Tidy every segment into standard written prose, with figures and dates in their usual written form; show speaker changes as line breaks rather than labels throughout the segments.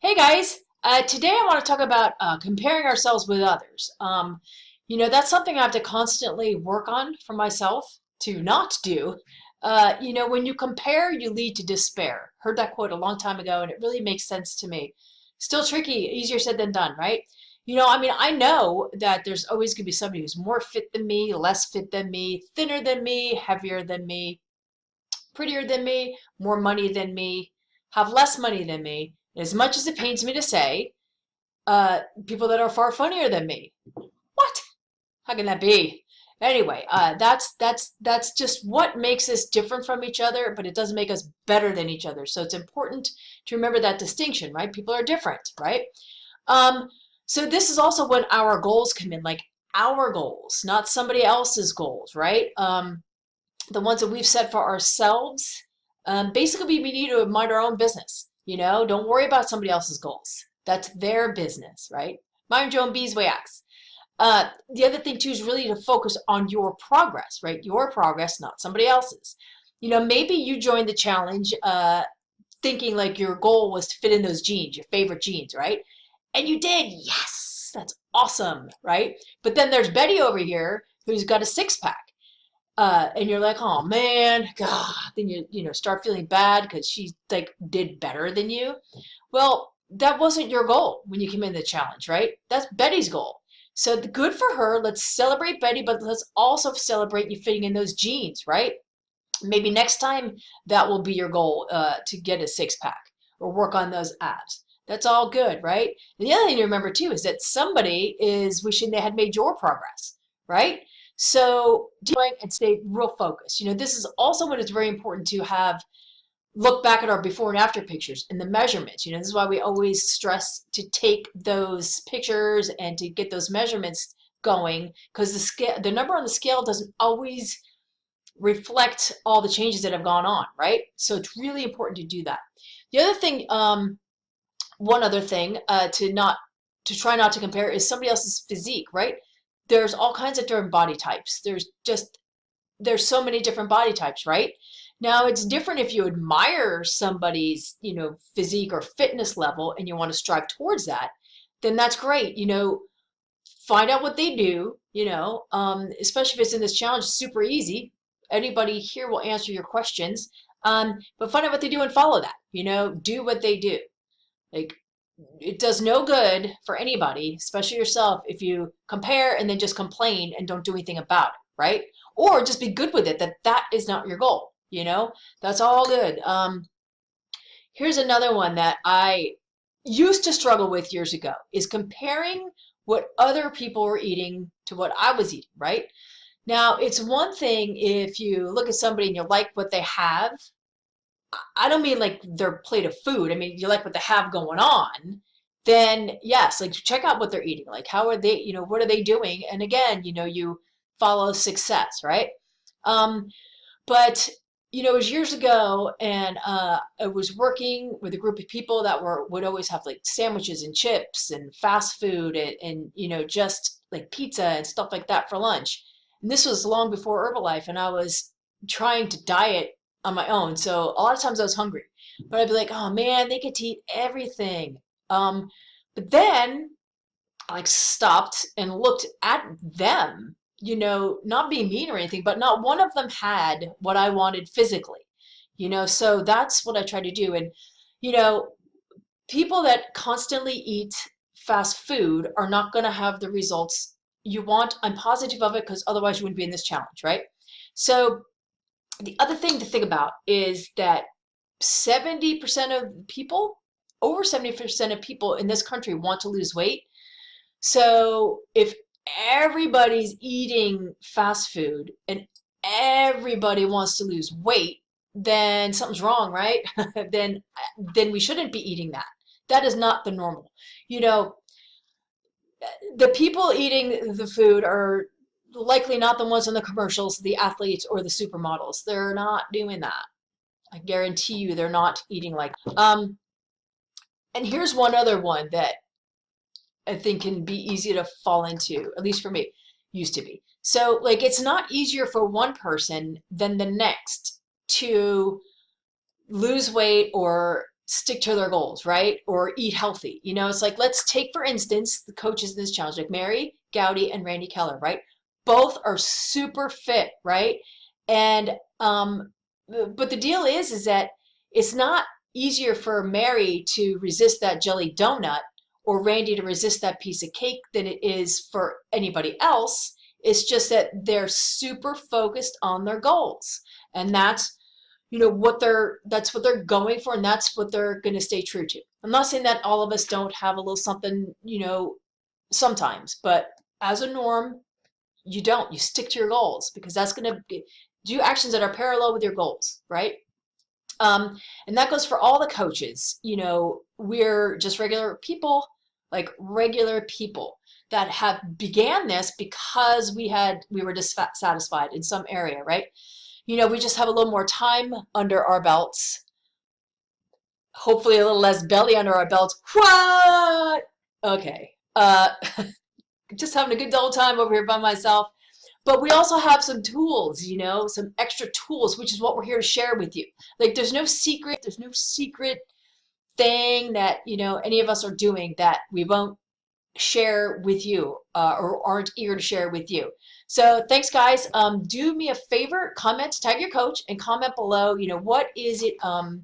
Hey guys, today I want to talk about comparing ourselves with others. That's something I have to constantly work on for myself to not do. When you compare, you lead to despair. Heard that quote a long time ago, and it really makes sense to me. Still tricky, easier said than done, right? I know that there's always going to be somebody who's more fit than me, less fit than me, thinner than me, heavier than me, prettier than me, more money than me, have less money than me. As much as it pains me to say, people that are far funnier than me. What? How can that be? Anyway, that's just what makes us different from each other, but it doesn't make us better than each other. So it's important to remember that distinction, right? People are different, right? Um, so this is also when our goals come in, like our goals, not somebody else's goals, right? The ones that we've set for ourselves. Basically, we need to mind our own business. Don't worry about somebody else's goals. That's their business, right? Mind your own beeswax. The other thing too is really to focus on your progress, right? Your progress, not somebody else's. Maybe you joined the challenge thinking like your goal was to fit in those jeans, your favorite jeans, right? And you did. Yes, that's awesome, right? But then there's Betty over here who's got a six pack. And you're like, oh man, God. Then you start feeling bad because she like did better than you. Well, that wasn't your goal when you came in the challenge, right? That's Betty's goal. So good for her. Let's celebrate Betty, but let's also celebrate you fitting in those jeans, right? Maybe next time that will be your goal to get a six pack or work on those abs. That's all good, right? And the other thing to remember too is that somebody is wishing they had made your progress, right? So doing and stay real focused. This is also when it's very important to have look back at our before and after pictures and the measurements. This is why we always stress to take those pictures and to get those measurements going because the number on the scale doesn't always reflect all the changes that have gone on, right? So it's really important to do that. The other thing, one other thing to try not to compare is somebody else's physique, right? There's all kinds of different body types. There's so many different body types, right? Now it's different if you admire somebody's, physique or fitness level and you want to strive towards that, then that's great. Find out what they do, especially if it's in this challenge, it's super easy. Anybody here will answer your questions. But find out what they do and follow that, do what they do. Like it does no good for anybody, especially yourself, if you compare and then just complain and don't do anything about it, right? Or just be good with it that is not your goal, That's all good. Here's another one that I used to struggle with years ago is comparing what other people were eating to what I was eating, right? Now, it's one thing if you look at somebody and you like what they have. I don't mean like their plate of food. I mean, you like what they have going on, then yes, like check out what they're eating. Like how are they, what are they doing? And again, you follow success, right? Um, but it was years ago, and I was working with a group of people that would always have like sandwiches and chips and fast food and just like pizza and stuff like that for lunch. And this was long before Herbalife, and I was trying to diet on my own. So a lot of times I was hungry, but I'd be like, oh man, they get to eat everything. But then I like stopped and looked at them, not being mean or anything, but not one of them had what I wanted physically, so that's what I try to do. And, you know, people that constantly eat fast food are not going to have the results you want. I'm positive of it because otherwise you wouldn't be in this challenge, right? So the other thing to think about is that 70% of people, over 70% of people in this country want to lose weight. So if everybody's eating fast food and everybody wants to lose weight, then something's wrong, right? then we shouldn't be eating that. That is not the normal. You know, the people eating the food are likely not the ones in the commercials, the athletes or the supermodels. They're not doing that. I guarantee you they're not eating like and here's one other one that I think can be easy to fall into, at least for me, used to be. So like it's not easier for one person than the next to lose weight or stick to their goals, right? Or eat healthy. You know, it's like, let's take, for instance, the coaches in this challenge, like Mary Gowdy and Randy Keller, right? Both are super fit, right? And, but the deal is that it's not easier for Mary to resist that jelly donut or Randy to resist that piece of cake than it is for anybody else. It's just that they're super focused on their goals. And that's that's what they're going for, and that's what they're going to stay true to. I'm not saying that all of us don't have a little something, sometimes, but as a norm, you stick to your goals because that's going to do actions that are parallel with your goals, right? And that goes for all the coaches. We're just regular people, like regular people that have began this because we were dissatisfied in some area, right? We just have a little more time under our belts, hopefully a little less belly under our belts. What? Okay. Just having a good old time over here by myself. But we also have some tools, some extra tools, which is what we're here to share with you. Like there's no secret thing that, any of us are doing that we won't share with you or aren't eager to share with you. So thanks, guys. Do me a favor, comment, tag your coach, and comment below. What is it? How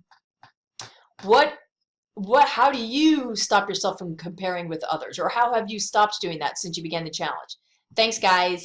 do you stop yourself from comparing with others, or how have you stopped doing that since you began the challenge? Thanks, guys.